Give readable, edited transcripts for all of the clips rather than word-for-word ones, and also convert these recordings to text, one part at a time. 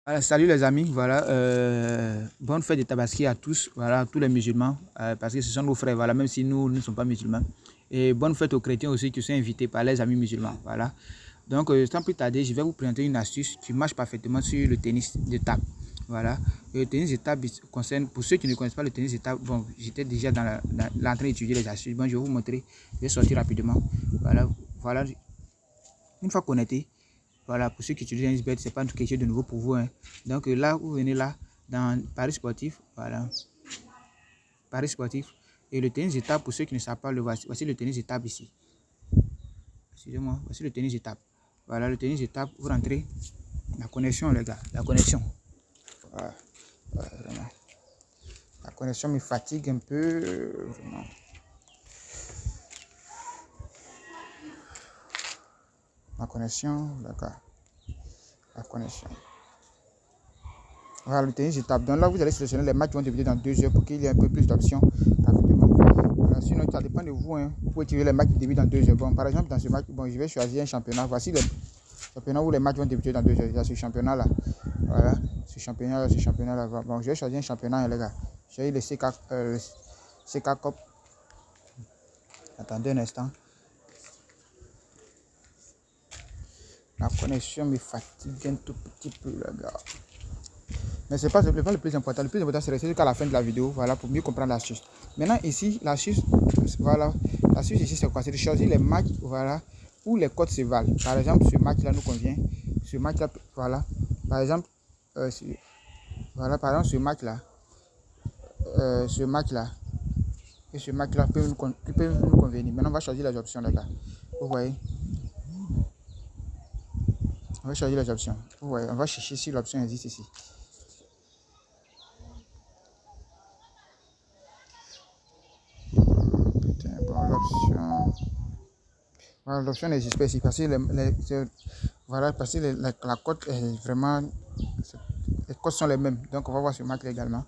Voilà, salut les amis, voilà, bonne fête de Tabaski à tous, voilà, tous les musulmans, parce que ce sont nos frères, voilà, même si nous ne sommes pas musulmans. Et bonne fête aux chrétiens aussi qui sont invités par les amis musulmans, voilà. Donc, sans plus tarder, je vais vous présenter une astuce qui marche parfaitement sur le tennis de table, voilà. Le tennis de table concerne, pour ceux qui ne connaissent pas le tennis de table, bon, j'étais déjà en train d'étudier les astuces, bon, je vais vous montrer, je vais sortir rapidement, voilà, voilà, une fois connecté. Voilà, pour ceux qui utilisent un XBET, ce n'est pas quelque chose de nouveau pour vous. Hein. Donc là, vous venez là, dans Paris Sportif, voilà, Paris Sportif. Et le tennis de table, pour ceux qui ne savent pas, voici le tennis de table ici. Excusez-moi, voici le tennis de table. Voilà, le tennis de table, vous rentrez, la connexion, les gars, la connexion. Voilà, vraiment. La connexion me fatigue un peu, vraiment. La connexion, d'accord. La connexion. Voilà le tennis de table. Donc là, vous allez sélectionner les matchs qui vont débuter dans 2 heures pour qu'il y ait un peu plus d'options rapidement. Voilà, sinon, ça dépend de vous. Hein. Vous pouvez tirer les matchs qui débutent dans 2 heures. Bon, par exemple, dans ce match, bon, je vais choisir un championnat. Voici le championnat où les matchs vont débuter dans 2 heures. Il y a ce championnat-là. Voilà, ce championnat-là, ce championnat-là. Bon, je vais choisir un championnat, hein, les gars. Je vais le CK Cup. Attendez un instant. La connexion me fatigue un tout petit peu, les gars. Mais ce n'est pas le plus important. Le plus important, c'est rester jusqu'à la fin de la vidéo, voilà, pour mieux comprendre l'astuce. Maintenant, ici, l'astuce, voilà, l'astuce ici, c'est quoi? C'est de choisir les matchs, voilà, où les codes se valent. Par exemple, ce match-là nous convient. Ce match-là, voilà. Par exemple, voilà, par exemple, ce match-là, et ce match-là peut nous convenir. Maintenant, on va choisir les options, les gars. Vous voyez? On va choisir les options. Vous voyez? On va chercher si l'option existe ici. Voilà, l'option n'existe pas ici parce que, voilà, parce que la cote est vraiment, les cotes sont les mêmes. Donc on va voir ce match également.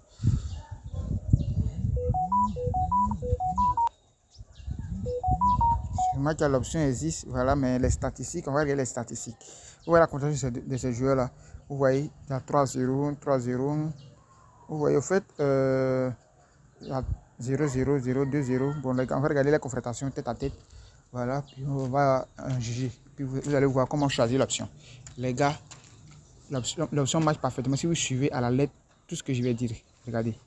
Ce match, l'option existe, voilà, mais les statistiques, on va regarder les statistiques. Vous voyez la compétition de ces joueurs-là. Vous voyez, il y a 3-0, 3-0. Vous voyez, au fait, il y a 0-0, 0-2-0. Bon, les gars, on va regarder les confrontations tête à tête. Voilà, puis on va juger. Puis vous allez voir comment choisir l'option. Les gars, l'option marche parfaitement si vous suivez à la lettre tout ce que je vais dire. Regardez.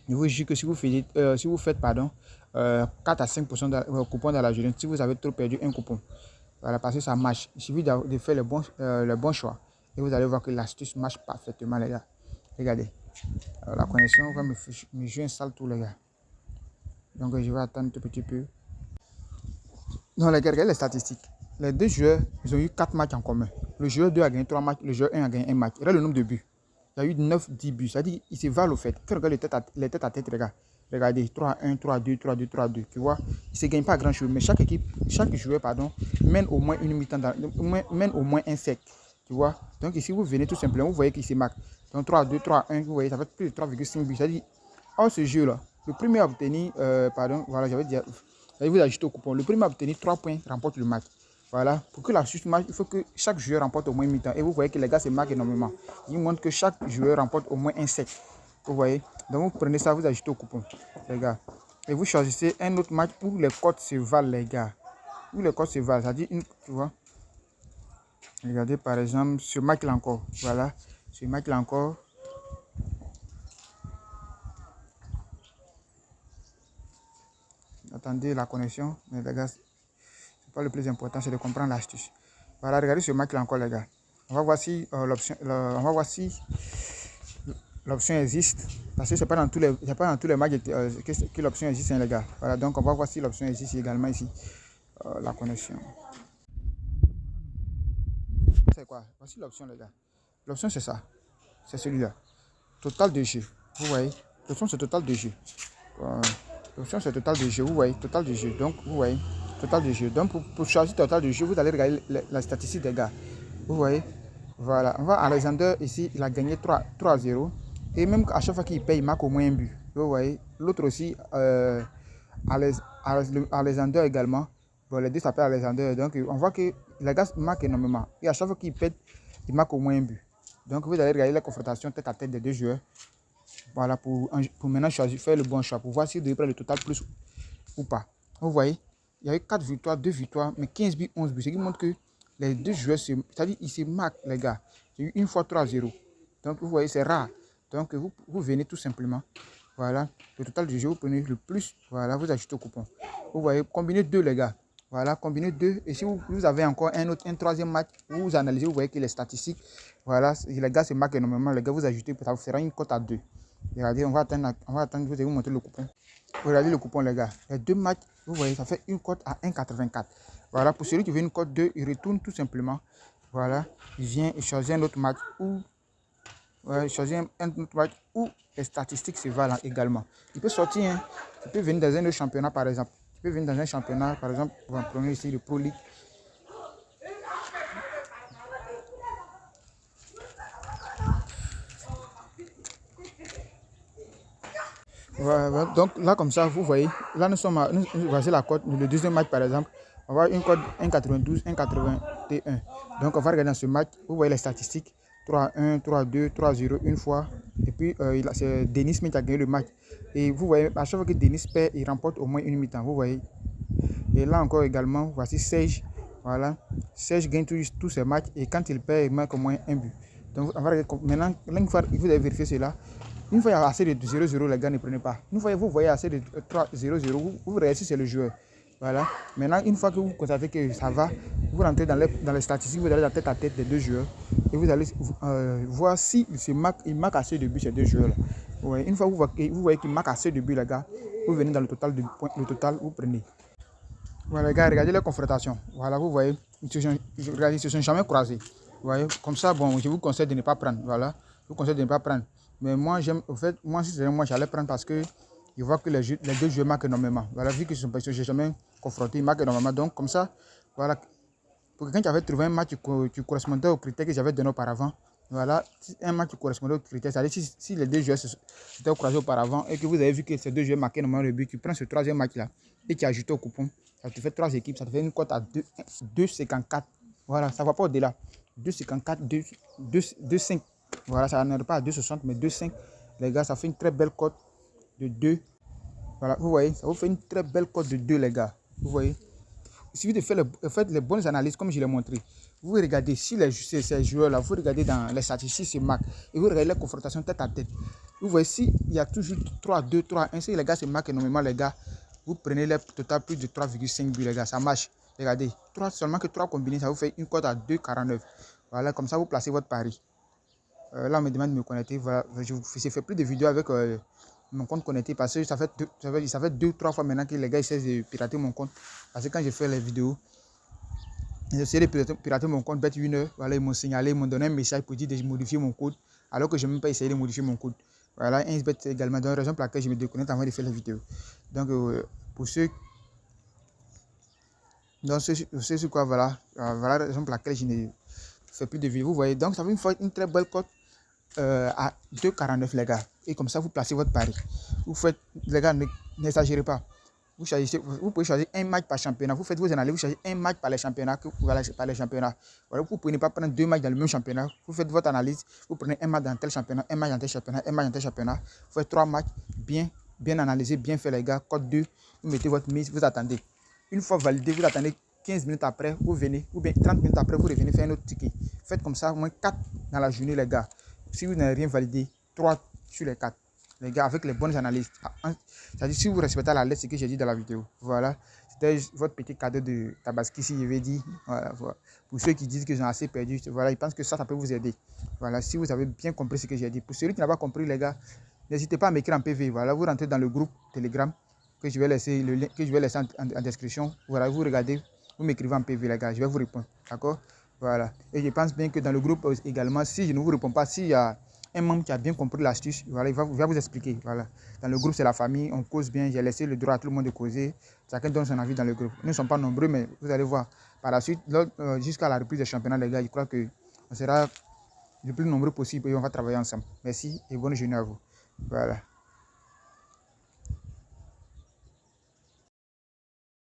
Je vous jure que si vous faites 4 à 5% de coupons dans la journée, si vous avez trop perdu un coupon, voilà, parce que ça marche. Il suffit de faire le bon choix. Et vous allez voir que l'astuce marche parfaitement, les gars. Regardez. La connexion va me jouer un sale tour, les gars. Donc je vais attendre un tout petit peu. Non, les gars, regardez les statistiques. Les deux joueurs, ils ont eu 4 matchs en commun. Le joueur 2 a gagné 3 matchs, le joueur 1 a gagné 1 match. Regardez le nombre de buts. Il y a eu 9-10 buts. C'est-à-dire qu'ils se valent au fait. Quand regarde les têtes à tête, les gars. Regardez, 3-1, 3-2, 3-2, 3-2. Tu vois, ils ne se gagnent pas grand-chose. Mais chaque joueur, mène au moins une mi-temps, mène au moins un set. Tu vois. Donc ici, vous venez tout simplement, vous voyez qu'ils se marquent. Donc 3-2, 3-1, vous voyez, ça fait plus de 3,5 buts. C'est-à-dire, hors ce jeu-là, le premier à obtenir, voilà, j'avais dit, vous ajoutez au coupon. Le premier à obtenir 3 points remporte le match. Voilà, pour que la suite marche, il faut que chaque joueur remporte au moins mi-temps. Et vous voyez que les gars se marquent énormément. Ils montrent que chaque joueur remporte au moins un set. Vous voyez, donc vous prenez ça, vous ajoutez au coupon, les gars. Et vous choisissez un autre match où les cotes se valent, les gars. Où les cotes se valent, c'est-à-dire, tu vois. Regardez par exemple ce match-là encore. Voilà, ce match-là encore. Attendez la connexion, mais les gars, c'est pas le plus important, c'est de comprendre l'astuce. Voilà, regardez ce match-là encore, les gars. On va voir si l'option existe. Parce que c'est pas dans tous les matchs que l'option existe, hein, les gars. Voilà, donc on va voir si l'option existe également ici. La connexion. C'est quoi? Voici l'option, les gars. L'option, c'est ça. C'est celui-là. Total de jeu. Vous voyez? L'option, c'est total de jeu. L'option, c'est total de jeu. Vous voyez? Total de jeu. Donc, vous voyez? Total de jeu. Donc, pour choisir total de jeu, vous allez regarder la statistique des gars. Vous voyez? Voilà. On voit Alexander ici, il a gagné 3-0. Et même à chaque fois qu'il paye, il marque au moins un but. Vous voyez? L'autre aussi, Alexander également. Bon, les deux s'appellent Alexander. Donc, on voit que les gars marquent énormément. Et à chaque fois qu'il paye, il marque au moins un but. Donc, vous allez regarder la confrontation tête à tête des deux joueurs. Voilà, pour maintenant choisir, faire le bon choix, pour voir si vous devez prendre le total plus ou pas. Vous voyez, il y a eu 4 victoires, 2 victoires, mais 15 buts, 11 buts. Ce qui montre que les deux joueurs, c'est-à-dire ils se marquent, les gars. Il y a eu une fois 3-0. Donc, vous voyez, c'est rare. Donc, vous venez tout simplement. Voilà, le total du jeu, vous prenez le plus. Voilà, vous ajoutez au coupon. Vous voyez, combinez 2, les gars. Voilà, combinez 2. Et si vous avez encore un troisième match, vous analysez, vous voyez que les statistiques, voilà, les gars se marquent énormément. Les gars, vous ajoutez, ça vous fera une cote à 2. Regardez, on va attendre, vous allez vous montrer le coupon. Regardez le coupon, les gars. Les 2 matchs, vous voyez, ça fait une cote à 1,84. Voilà, pour celui qui veut une cote 2, il retourne tout simplement. Voilà, il vient et choisit un autre match où, ouais, choisir un autre match où les statistiques se valent également. Il peut sortir, hein. Il peut venir dans un autre championnat, par exemple. Il peut venir dans un championnat, par exemple, on va prendre ici le Pro League. Voilà, donc là, comme ça, vous voyez, là, nous sommes à, voici la cote, le deuxième match, par exemple. On va avoir une cote 1,92, 1,81. Donc, on va regarder dans ce match, vous voyez les statistiques. 3-1, 3-2, 3-0 une fois. Et puis, c'est Denis Smith qui a gagné le match. Et vous voyez, à chaque fois que Denis perd, il remporte au moins une mi-temps. Vous voyez. Et là encore également, voici Serge. Voilà. Serge gagne tous ses matchs. Et quand il perd, il marque au moins un but. Donc, on va regarder. Maintenant, une fois, vous avez vérifié cela. Une fois il y a assez de 0-0, les gars ne prenez pas. Une fois vous voyez assez de 3-0-0, vous regardez si c'est le joueur. Voilà. Maintenant, une fois que vous constatez que ça va, vous rentrez dans les statistiques, vous allez dans tête à tête des deux joueurs et vous allez voir si il marque assez de buts ces deux joueurs-là. Ouais. Une fois que vous voyez qu'il marque assez de buts, les gars, vous venez dans le total, vous prenez. Voilà, les gars, regardez les confrontations. Voilà, vous voyez, regardez, ils se sont jamais croisés. Vous voyez, comme ça, bon, je vous conseille de ne pas prendre. Voilà, je vous conseille de ne pas prendre. Mais moi, au fait, moi, si c'était moi, j'allais prendre parce que je vois que les deux joueurs marquent énormément. Voilà, vu que je n'ai jamais confronté, ils marquent énormément. Donc, comme ça, voilà, pour quelqu'un qui avait trouvé un match qui correspondait aux critères que j'avais donné auparavant, voilà, un match qui correspondait aux critères, c'est-à-dire si les deux joueurs s'étaient croisés auparavant et que vous avez vu que ces deux joueurs marquaient énormément le but, tu prends ce troisième match-là et tu ajoutes au coupon. Ça te fait 3 équipes, ça te fait une cote à 2,54. Voilà, ça ne va pas au-delà. 2,54, 2,5. Voilà, ça n'arrive pas à 2,60, mais 2,5. Les gars, ça fait une très belle cote de 2. Voilà, vous voyez, ça vous fait une très belle cote de 2, les gars. Vous voyez. Il suffit de faire les bonnes analyses, comme je l'ai montré. Vous regardez si ces joueurs-là, vous regardez dans les statistiques, c'est marquent. Et vous regardez les confrontations tête à tête. Vous voyez, s'il y a toujours 3-2, 3-1, si les gars se marquent énormément, les gars, vous prenez le total plus de 3,5 buts, les gars, ça marche. Regardez, seulement que 3 combinés, ça vous fait une cote à 2,49. Voilà, comme ça, vous placez votre pari. Là, on me demande de me connecter. Voilà, je fais plus de vidéos avec mon compte connecté parce que ça fait 2-3 fois maintenant que les gars essaient de pirater mon compte. Parce que quand je fais les vidéos, ils essaient de pirater mon compte Bet1. Voilà, ils m'ont signalé, ils m'ont donné un message pour dire de modifier mon code, alors que je n'ai même pas essayé de modifier mon code. Voilà, 1xBet également, donc raison pour laquelle je me déconnecte avant de faire les vidéos. Donc, pour ceux. Donc, c'est quoi, voilà. Voilà la raison pour laquelle je ne fais plus de vidéos. Vous voyez, donc ça fait une très belle cote à 2,49, les gars. Et comme ça, vous placez votre pari. Vous faites, les gars, n'exagérez pas. Vous pouvez choisir un match par championnat. Vous faites vos analyses, vous choisissez un match par les championnats. Voilà, vous ne pouvez pas prendre 2 matchs dans le même championnat. Vous faites votre analyse. Vous prenez un match dans tel championnat, un match dans tel championnat, un match dans tel championnat. Vous faites 3 matchs bien analysés, bien fait, les gars. Code 2, vous mettez votre mise, vous attendez. Une fois validé, vous attendez 15 minutes après, vous venez, ou bien 30 minutes après, vous revenez faire un autre ticket. Faites comme ça, au moins 4 dans la journée, les gars. Si vous n'avez rien validé, 3 sur les 4. Les gars, avec les bonnes analyses. C'est-à-dire, si vous respectez la lettre, ce que j'ai dit dans la vidéo. Voilà. C'était votre petit cadeau de Tabaski, si je vais dire. Voilà. Pour ceux qui disent qu'ils ont assez perdu, voilà, ils pensent que ça peut vous aider. Voilà. Si vous avez bien compris ce que j'ai dit. Pour ceux qui n'ont pas compris, les gars, n'hésitez pas à m'écrire en PV. Voilà. Vous rentrez dans le groupe Telegram que je vais laisser le lien, que je vais laisser en description. Voilà. Vous regardez, vous m'écrivez en PV, les gars. Je vais vous répondre. D'accord? Voilà. Et je pense bien que dans le groupe également, si je ne vous réponds pas, s'il y a un membre qui a bien compris l'astuce, voilà, il va vous expliquer. Voilà. Dans le groupe, c'est la famille, on cause bien. J'ai laissé le droit à tout le monde de causer. Chacun donne son avis dans le groupe. Nous ne sommes pas nombreux, mais vous allez voir. Par la suite, jusqu'à la reprise des championnats, les gars, je crois qu'on sera le plus nombreux possible et on va travailler ensemble. Merci et bonne journée à vous. Voilà.